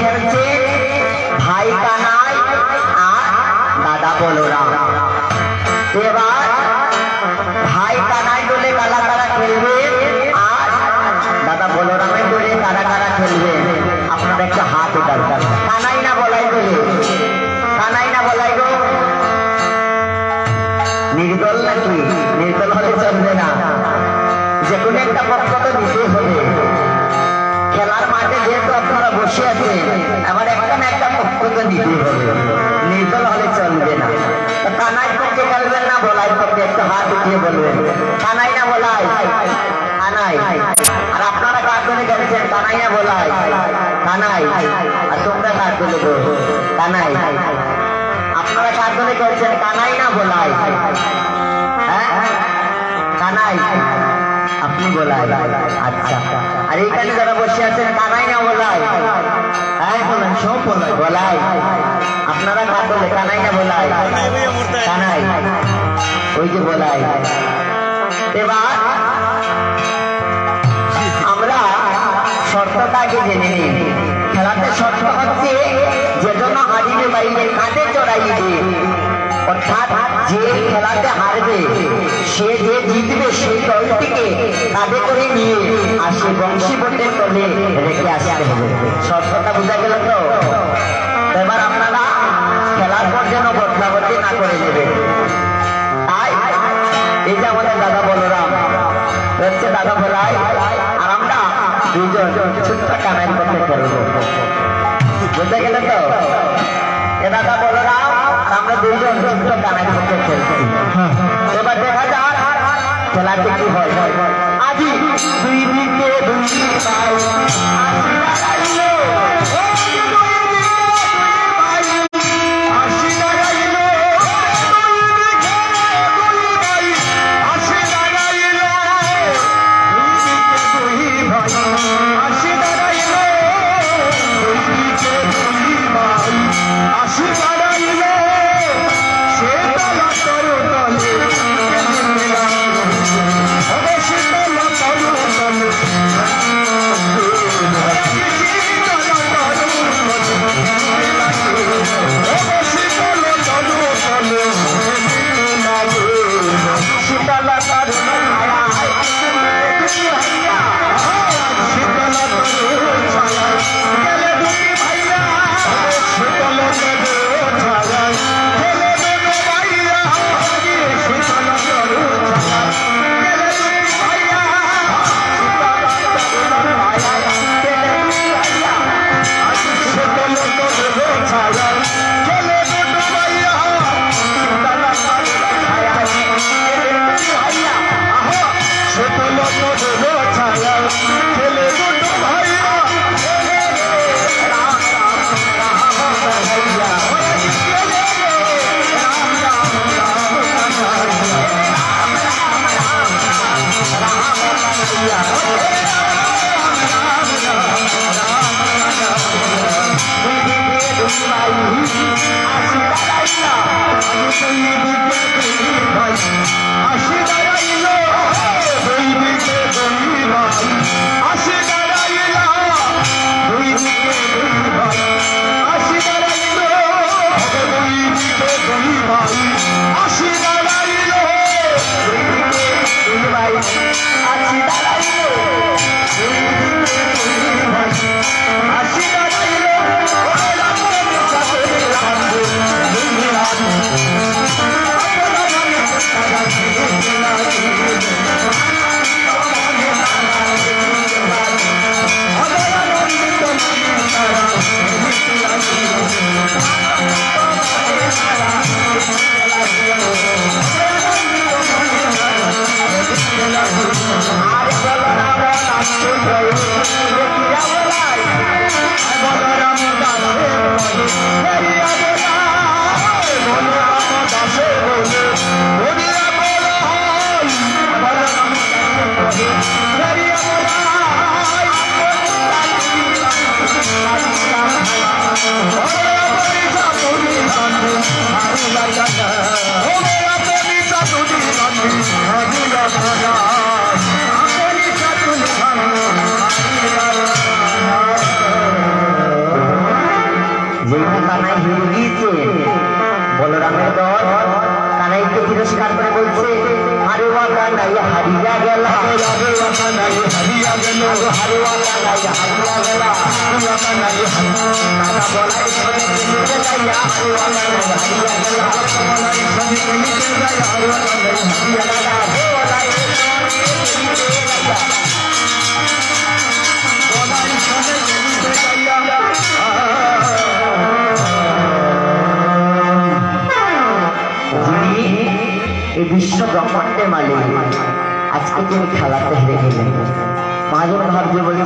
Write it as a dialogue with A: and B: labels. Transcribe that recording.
A: খেলছে ভাই কানাই আর দাদা বলরাম। এবার ভাই কানাই দলে কারা কারা খেলবে আর দাদা বলরামের দলে কারা কারা খেলবে আপনারা একটা হাত উঠান। কানাই না বলাই দলে, কানাই না বলাই গো, নির্দল নাকি? নির্দল হলে চলবে না, যে কোনো একটা পক্ষ তো দিতে হবে। খেলার মাঠে যেহেতু আপনারা বসে আছেন, আমার একটা না একটা পক্ষ তো দিতে হবে, নির্দল হলে চলবে না। কানাই পক্ষে খেলবেন না বলাই পক্ষে? একটু হাত উঠিয়ে বলবেন কানাই না বলাই? কানাই। আর আপনারা কার দলে খেলছেন? কানাই না বলাই? কানাই। আর তোমরা কার দলে গো? কানাই। আপনারা কার দলে খেলছেন? কানাই না বলাই? হ্যাঁ কানাই, আপনি বলাই। আচ্ছা, আর এইখানে যারা বসে আছেন কানাই না বলাই? হ্যাঁ বলেন, সব বলাই। বলাই। আপনারা কার দলে? কানাই না বলাই? কানাই। ওই যে বলাই। এবার আমরা শর্তটা আগে জেনে নিই। খেলাতে শর্ত হচ্ছে যে জন্য হারিয়ে বাইরে কাঁধে চড়াইয়ে দিয়ে, অর্থাৎ যে খেলাতে হারবে সে যে জিতবে সেই দলটিকে কাঁধে করে নিয়ে আসে বংশীবটের তলে রেখে আসতে হবে। শর্তটা বোঝা গেল তো? এবার আপনারা খেলার পর যেন বদলাবদলি না করে নেবেন। তাই এই যে আমাদের দাদা বলরাম হচ্ছে দাদা বলাই, আর আমরা দুইজন ছোট্ট কানাই পক্ষে খেলবো। বুঝতে গেলে তো? এ দাদা বলরাম আমরা দুইজন ছোট্ট কানাই পক্ষে খেলছি। এবার দেখা যাক খেলাতে কি হয়। আজি দুই দিকে দুই পাই চিৎকার করে বলছে হারিওয়া কানাই হারিয়া গেল হারিওয়া কানাই হারিয়া গেল হারিওয়া কানাই হারিয়া গেল হারিওয়া কানাই দাদা বলাই শুনে নিতে যাইয়া হারিওয়া কানাই হারিয়া গেল বলাই শুনে নিতে যাইয়া হারিওয়া কানাই হারিয়া গেল বলাই শুনে নিতে যাইয়া বলাই শুনে নিতে যাইয়া এই বিশ্ব ব্রহ্মাণ্ডের মালিক আজকে তুমি খেলাতে হেরে গেলে। মা যেন ভাবছে বলে